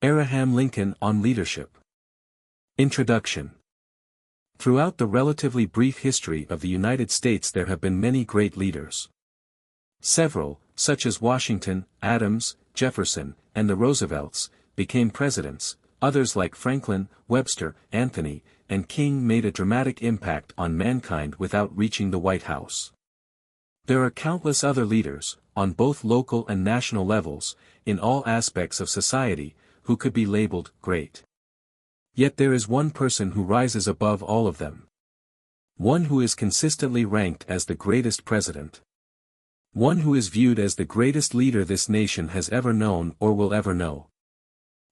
Abraham Lincoln on Leadership. Introduction. Throughout the relatively brief history of the United States there have been many great leaders. Several, such as Washington, Adams, Jefferson, and the Roosevelts, became presidents. Others like Franklin, Webster, Anthony, and King made a dramatic impact on mankind without reaching the White House. There are countless other leaders, on both local and national levels, in all aspects of society, who could be labeled great. Yet there is one person who rises above all of them. One who is consistently ranked as the greatest president. One who is viewed as the greatest leader this nation has ever known or will ever know.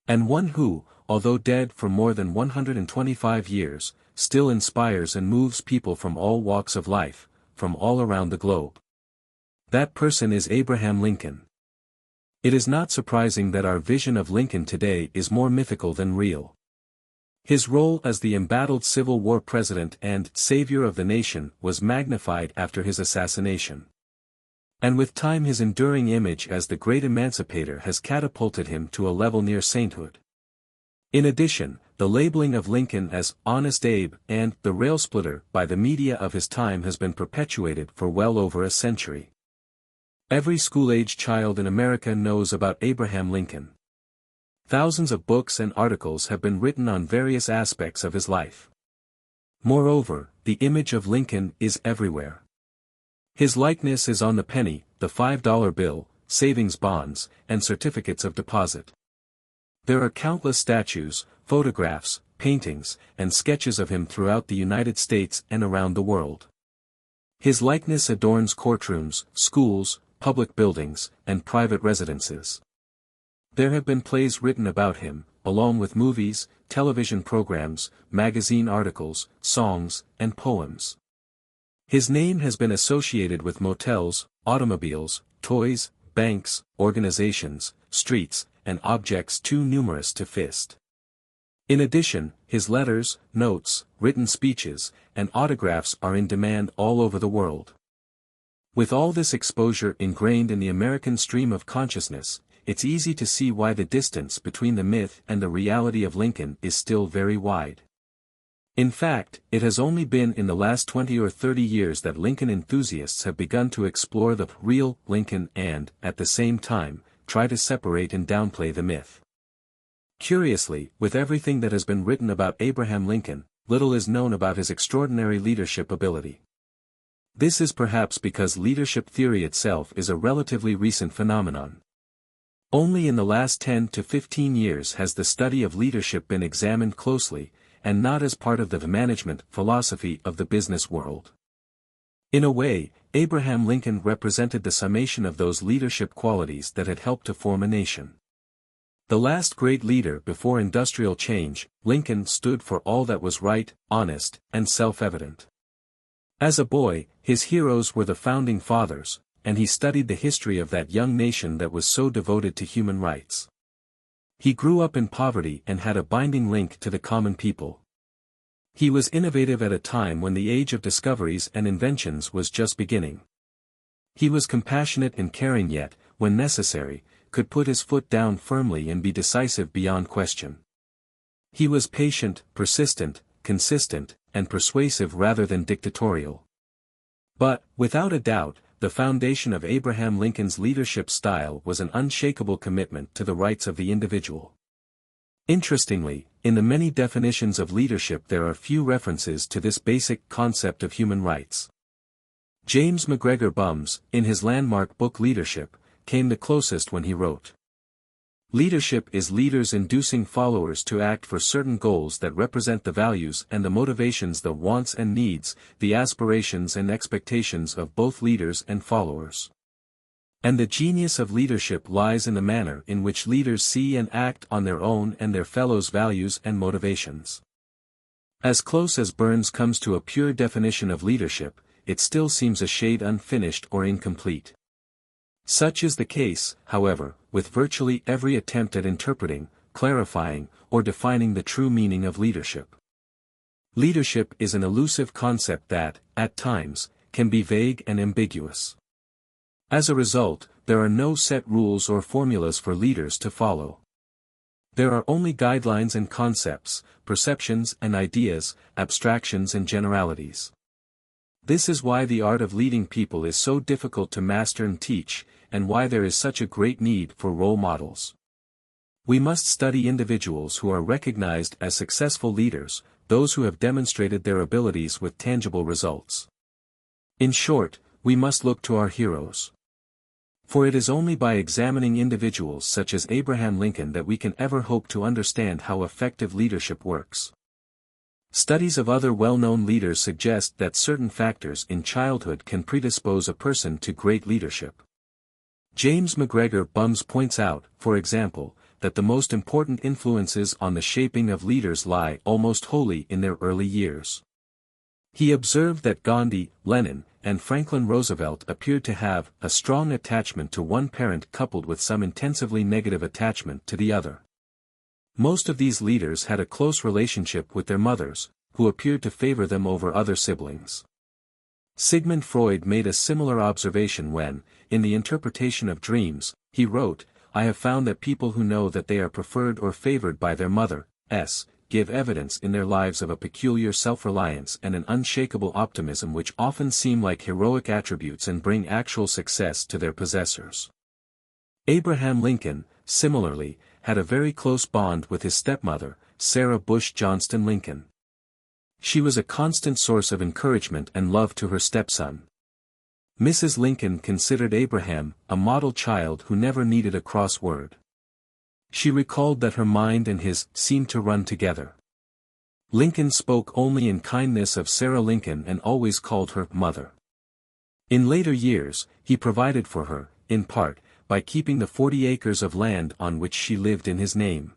And one who, although dead for more than 125 years, still inspires and moves people from all walks of life, from all around the globe. That person is Abraham Lincoln. It is not surprising that our vision of Lincoln today is more mythical than real. His role as the embattled Civil War president and savior of the nation was magnified after his assassination. And with time his enduring image as the great emancipator has catapulted him to a level near sainthood. In addition, the labeling of Lincoln as Honest Abe and the Railsplitter by the media of his time has been perpetuated for well over a century. Every school-age child in America knows about Abraham Lincoln. Thousands of books and articles have been written on various aspects of his life. Moreover, the image of Lincoln is everywhere. His likeness is on the penny, the $5 bill, savings bonds, and certificates of deposit. There are countless statues, photographs, paintings, and sketches of him throughout the United States and around the world. His likeness adorns courtrooms, schools, public buildings, and private residences. There have been plays written about him, along with movies, television programs, magazine articles, songs, and poems. His name has been associated with motels, automobiles, toys, banks, organizations, streets, and objects too numerous to fist. In addition, his letters, notes, written speeches, and autographs are in demand all over the world. With all this exposure ingrained in the American stream of consciousness, it's easy to see why the distance between the myth and the reality of Lincoln is still very wide. In fact, it has only been in the last 20 or 30 years that Lincoln enthusiasts have begun to explore the real Lincoln and, at the same time, try to separate and downplay the myth. Curiously, with everything that has been written about Abraham Lincoln, little is known about his extraordinary leadership ability. This is perhaps because leadership theory itself is a relatively recent phenomenon. Only in the last 10 to 15 years has the study of leadership been examined closely, and not as part of the management philosophy of the business world. In a way, Abraham Lincoln represented the summation of those leadership qualities that had helped to form a nation. The last great leader before industrial change, Lincoln stood for all that was right, honest, and self-evident. As a boy, his heroes were the founding fathers, and he studied the history of that young nation that was so devoted to human rights. He grew up in poverty and had a binding link to the common people. He was innovative at a time when the age of discoveries and inventions was just beginning. He was compassionate and caring yet, when necessary, could put his foot down firmly and be decisive beyond question. He was patient, persistent, consistent, and persuasive rather than dictatorial. But, without a doubt, the foundation of Abraham Lincoln's leadership style was an unshakable commitment to the rights of the individual. Interestingly, in the many definitions of leadership there are few references to this basic concept of human rights. James McGregor Bums, in his landmark book Leadership, came the closest when he wrote, "Leadership is leaders inducing followers to act for certain goals that represent the values and the motivations, the wants and needs, the aspirations and expectations of both leaders and followers. And the genius of leadership lies in the manner in which leaders see and act on their own and their fellows' values and motivations." As close as Burns comes to a pure definition of leadership, it still seems a shade unfinished or incomplete. Such is the case, however, with virtually every attempt at interpreting, clarifying, or defining the true meaning of leadership. Leadership is an elusive concept that, at times, can be vague and ambiguous. As a result, there are no set rules or formulas for leaders to follow. There are only guidelines and concepts, perceptions and ideas, abstractions and generalities. This is why the art of leading people is so difficult to master and teach, and why there is such a great need for role models. We must study individuals who are recognized as successful leaders, those who have demonstrated their abilities with tangible results. In short, we must look to our heroes. For it is only by examining individuals such as Abraham Lincoln that we can ever hope to understand how effective leadership works. Studies of other well-known leaders suggest that certain factors in childhood can predispose a person to great leadership. James McGregor Bums points out, for example, that the most important influences on the shaping of leaders lie almost wholly in their early years. He observed that Gandhi, Lenin, and Franklin Roosevelt appeared to have a strong attachment to one parent coupled with some intensively negative attachment to the other. Most of these leaders had a close relationship with their mothers, who appeared to favor them over other siblings. Sigmund Freud made a similar observation when, in The Interpretation of Dreams, he wrote, "I have found that people who know that they are preferred or favored by their mother, give evidence in their lives of a peculiar self-reliance and an unshakable optimism which often seem like heroic attributes and bring actual success to their possessors." Abraham Lincoln, similarly, had a very close bond with his stepmother, Sarah Bush Johnston Lincoln. She was a constant source of encouragement and love to her stepson. Mrs. Lincoln considered Abraham a model child who never needed a cross word. She recalled that her mind and his seemed to run together. Lincoln spoke only in kindness of Sarah Lincoln and always called her mother. In later years, he provided for her, in part, by keeping the 40 acres of land on which she lived in his name.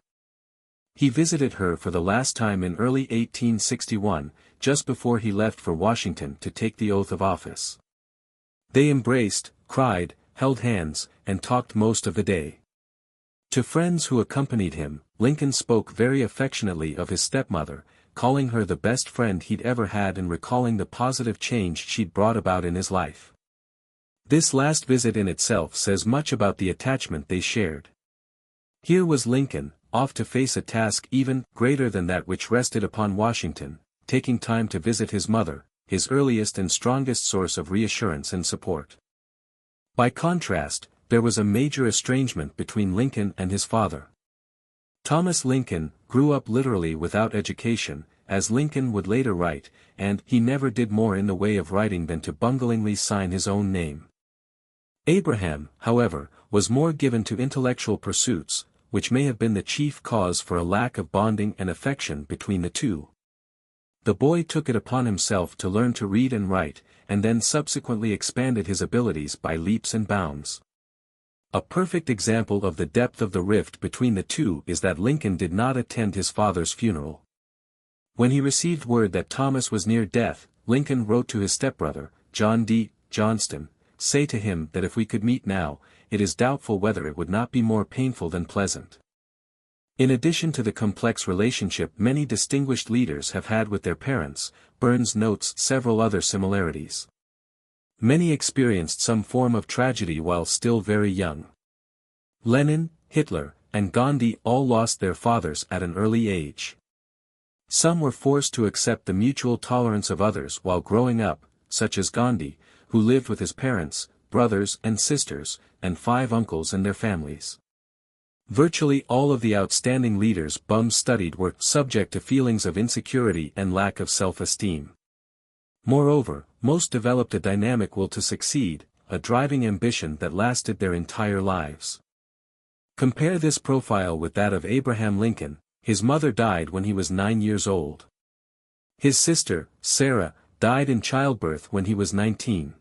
He visited her for the last time in early 1861, just before he left for Washington to take the oath of office. They embraced, cried, held hands, and talked most of the day. To friends who accompanied him, Lincoln spoke very affectionately of his stepmother, calling her the best friend he'd ever had and recalling the positive change she'd brought about in his life. This last visit in itself says much about the attachment they shared. Here was Lincoln, off to face a task even greater than that which rested upon Washington, taking time to visit his mother, his earliest and strongest source of reassurance and support. By contrast, there was a major estrangement between Lincoln and his father. Thomas Lincoln grew up literally without education, as Lincoln would later write, and he never did more in the way of writing than to bunglingly sign his own name. Abraham, however, was more given to intellectual pursuits, which may have been the chief cause for a lack of bonding and affection between the two. The boy took it upon himself to learn to read and write, and then subsequently expanded his abilities by leaps and bounds. A perfect example of the depth of the rift between the two is that Lincoln did not attend his father's funeral. When he received word that Thomas was near death, Lincoln wrote to his stepbrother, John D. Johnston, "Say to him that if we could meet now, it is doubtful whether it would not be more painful than pleasant." In addition to the complex relationship many distinguished leaders have had with their parents, Burns notes several other similarities. Many experienced some form of tragedy while still very young. Lenin, Hitler, and Gandhi all lost their fathers at an early age. Some were forced to accept the mutual tolerance of others while growing up, such as Gandhi, who lived with his parents, brothers and sisters, and 5 uncles and their families. Virtually all of the outstanding leaders Bums studied were subject to feelings of insecurity and lack of self-esteem. Moreover, most developed a dynamic will to succeed, a driving ambition that lasted their entire lives. Compare this profile with that of Abraham Lincoln. His mother died when he was 9 years old. His sister, Sarah, died in childbirth when he was 19.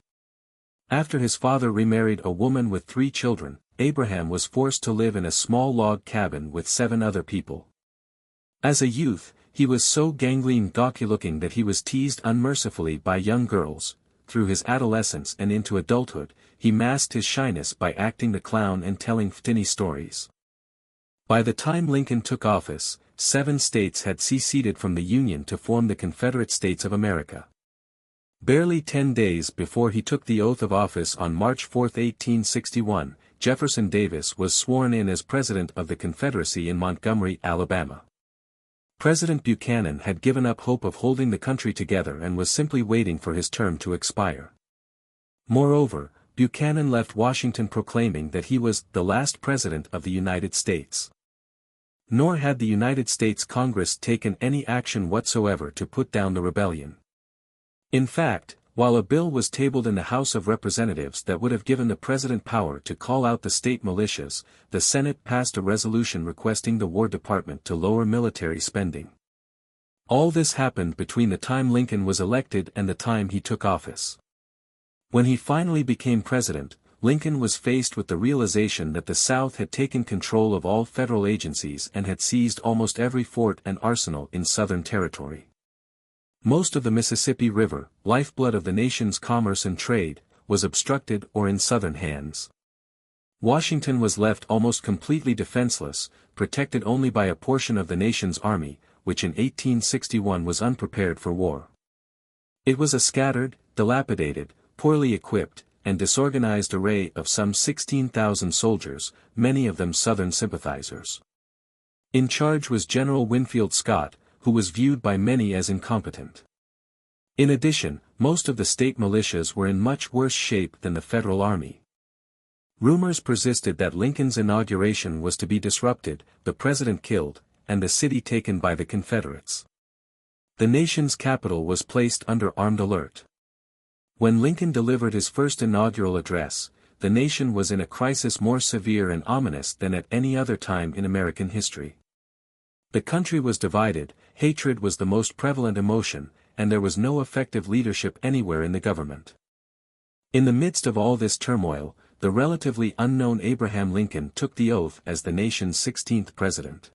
After his father remarried a woman with 3 children, Abraham was forced to live in a small log cabin with 7 other people. As a youth, he was so gawky-looking that he was teased unmercifully by young girls. Through his adolescence and into adulthood, he masked his shyness by acting the clown and telling funny stories. By the time Lincoln took office, 7 states had seceded from the Union to form the Confederate States of America. Barely 10 days before he took the oath of office on March 4, 1861, Jefferson Davis was sworn in as President of the Confederacy in Montgomery, Alabama. President Buchanan had given up hope of holding the country together and was simply waiting for his term to expire. Moreover, Buchanan left Washington proclaiming that he was the last president of the United States. Nor had the United States Congress taken any action whatsoever to put down the rebellion. In fact, while a bill was tabled in the House of Representatives that would have given the president power to call out the state militias, the Senate passed a resolution requesting the War Department to lower military spending. All this happened between the time Lincoln was elected and the time he took office. When he finally became president, Lincoln was faced with the realization that the South had taken control of all federal agencies and had seized almost every fort and arsenal in Southern territory. Most of the Mississippi River, lifeblood of the nation's commerce and trade, was obstructed or in Southern hands. Washington was left almost completely defenseless, protected only by a portion of the nation's army, which in 1861 was unprepared for war. It was a scattered, dilapidated, poorly equipped, and disorganized array of some 16,000 soldiers, many of them Southern sympathizers. In charge was General Winfield Scott, who was viewed by many as incompetent. In addition, most of the state militias were in much worse shape than the federal army. Rumors persisted that Lincoln's inauguration was to be disrupted, the president killed, and the city taken by the Confederates. The nation's capital was placed under armed alert. When Lincoln delivered his first inaugural address, the nation was in a crisis more severe and ominous than at any other time in American history. The country was divided, hatred was the most prevalent emotion, and there was no effective leadership anywhere in the government. In the midst of all this turmoil, the relatively unknown Abraham Lincoln took the oath as the nation's 16th president.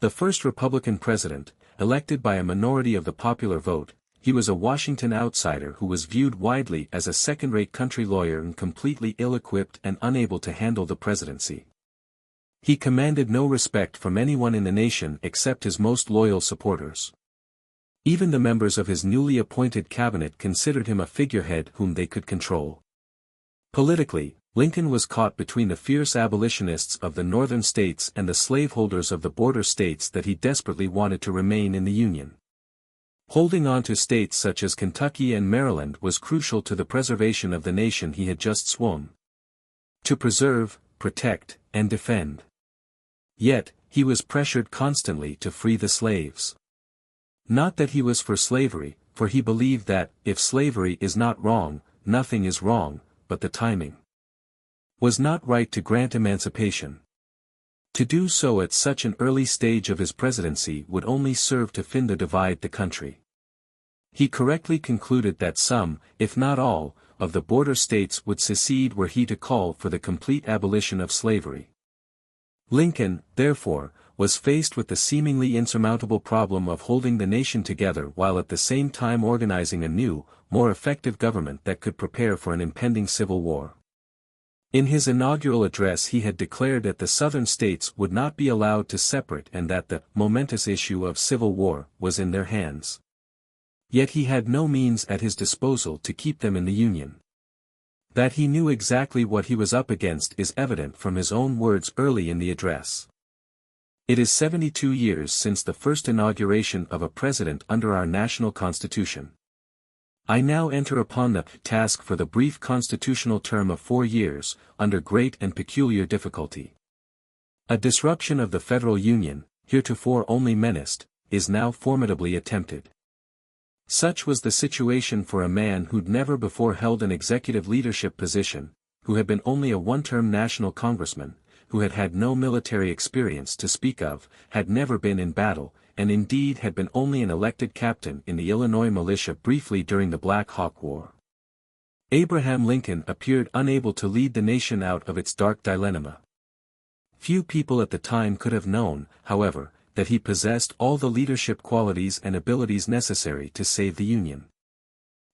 The first Republican president, elected by a minority of the popular vote, he was a Washington outsider who was viewed widely as a second-rate country lawyer and completely ill-equipped and unable to handle the presidency. He commanded no respect from anyone in the nation except his most loyal supporters. Even the members of his newly appointed cabinet considered him a figurehead whom they could control. Politically, Lincoln was caught between the fierce abolitionists of the northern states and the slaveholders of the border states that he desperately wanted to remain in the Union. Holding on to states such as Kentucky and Maryland was crucial to the preservation of the nation he had just sworn to preserve, protect, and defend. Yet, he was pressured constantly to free the slaves. Not that he was for slavery, for he believed that, if slavery is not wrong, nothing is wrong, but the timing was not right to grant emancipation. To do so at such an early stage of his presidency would only serve to further divide the country. He correctly concluded that some, if not all, of the border states would secede were he to call for the complete abolition of slavery. Lincoln, therefore, was faced with the seemingly insurmountable problem of holding the nation together while at the same time organizing a new, more effective government that could prepare for an impending civil war. In his inaugural address he had declared that the southern states would not be allowed to separate and that the momentous issue of civil war was in their hands. Yet he had no means at his disposal to keep them in the Union. That he knew exactly what he was up against is evident from his own words early in the address. It is 72 years since the first inauguration of a president under our national constitution. I now enter upon the task for the brief constitutional term of 4 years, under great and peculiar difficulty. A disruption of the federal union, heretofore only menaced, is now formidably attempted. Such was the situation for a man who'd never before held an executive leadership position, who had been only a one-term national congressman, who had had no military experience to speak of, had never been in battle, and indeed had been only an elected captain in the Illinois militia briefly during the Black Hawk War. Abraham Lincoln appeared unable to lead the nation out of its dark dilemma. Few people at the time could have known, however, that he possessed all the leadership qualities and abilities necessary to save the Union.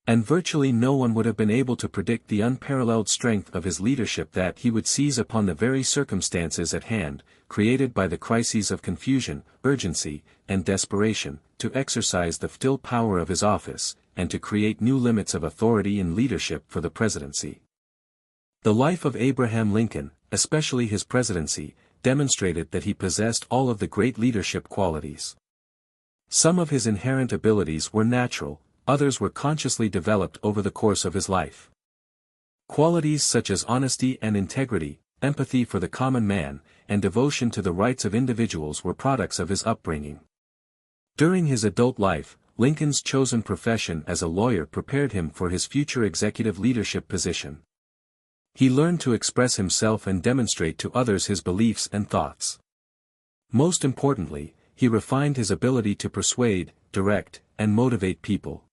And virtually no one would have been able to predict the unparalleled strength of his leadership that he would seize upon the very circumstances at hand, created by the crises of confusion, urgency, and desperation, to exercise the full power of his office, and to create new limits of authority and leadership for the presidency. The life of Abraham Lincoln, especially his presidency, demonstrated that he possessed all of the great leadership qualities. Some of his inherent abilities were natural, others were consciously developed over the course of his life. Qualities such as honesty and integrity, empathy for the common man, and devotion to the rights of individuals were products of his upbringing. During his adult life, Lincoln's chosen profession as a lawyer prepared him for his future executive leadership position. He learned to express himself and demonstrate to others his beliefs and thoughts. Most importantly, he refined his ability to persuade, direct, and motivate people.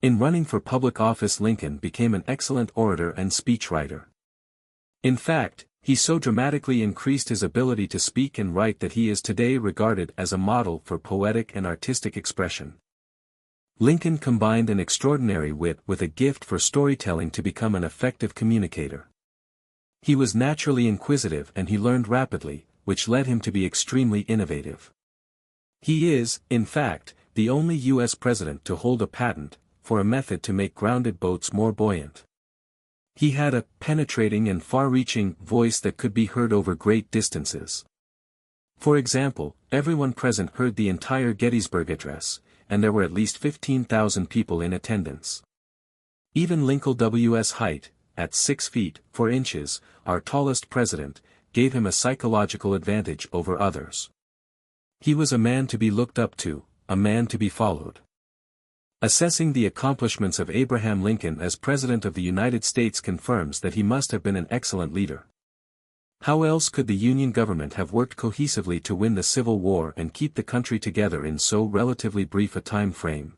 In running for public office, Lincoln became an excellent orator and speechwriter. In fact, he so dramatically increased his ability to speak and write that he is today regarded as a model for poetic and artistic expression. Lincoln combined an extraordinary wit with a gift for storytelling to become an effective communicator. He was naturally inquisitive and he learned rapidly, which led him to be extremely innovative. He is, in fact, the only U.S. president to hold a patent for a method to make grounded boats more buoyant. He had a penetrating and far-reaching voice that could be heard over great distances. For example, everyone present heard the entire Gettysburg Address, and there were at least 15,000 people in attendance. Even Lincoln W.'s height, at 6 feet 4 inches, our tallest president, gave him a psychological advantage over others. He was a man to be looked up to, a man to be followed. Assessing the accomplishments of Abraham Lincoln as President of the United States confirms that he must have been an excellent leader. How else could the Union government have worked cohesively to win the Civil War and keep the country together in so relatively brief a time frame?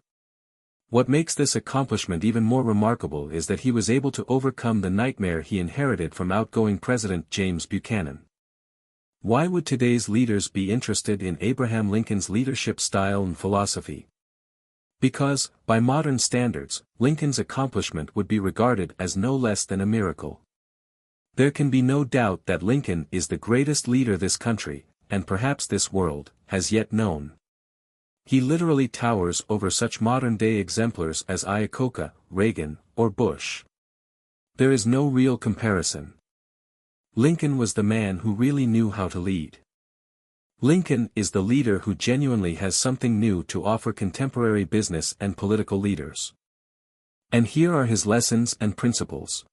What makes this accomplishment even more remarkable is that he was able to overcome the nightmare he inherited from outgoing President James Buchanan. Why would today's leaders be interested in Abraham Lincoln's leadership style and philosophy? Because, by modern standards, Lincoln's accomplishment would be regarded as no less than a miracle. There can be no doubt that Lincoln is the greatest leader this country, and perhaps this world, has yet known. He literally towers over such modern-day exemplars as Iacocca, Reagan, or Bush. There is no real comparison. Lincoln was the man who really knew how to lead. Lincoln is the leader who genuinely has something new to offer contemporary business and political leaders. And here are his lessons and principles.